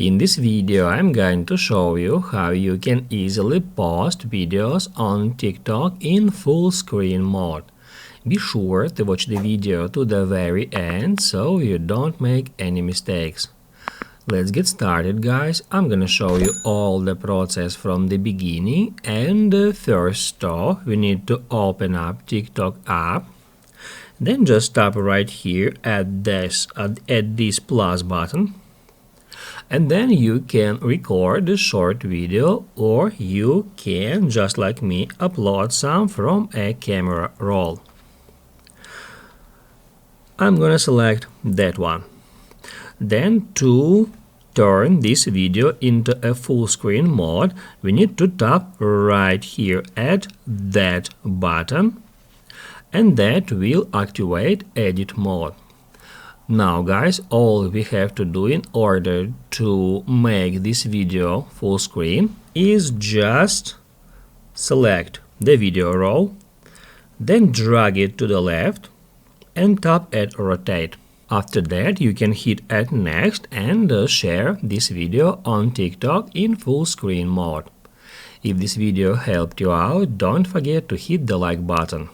In this video, I'm going to show you how you can easily post videos on TikTok in full screen mode. Be sure to watch the video to the very end so you don't make any mistakes. Let's get started, guys. I'm gonna show you all the process from the beginning, and first off, we need to open up TikTok app. Then just tap right here at this plus button. And then you can record a short video, or you can, just like me, upload some from a camera roll. I'm gonna select that one. Then to turn this video into a full screen mode, we need to tap right here at that button, and that will activate edit mode. Now guys, all we have to do in order to make this video full screen is just select the video roll, then drag it to the left and tap at rotate. After that, you can hit at next and share this video on TikTok in full screen mode. If this video helped you out, don't forget to hit the like button.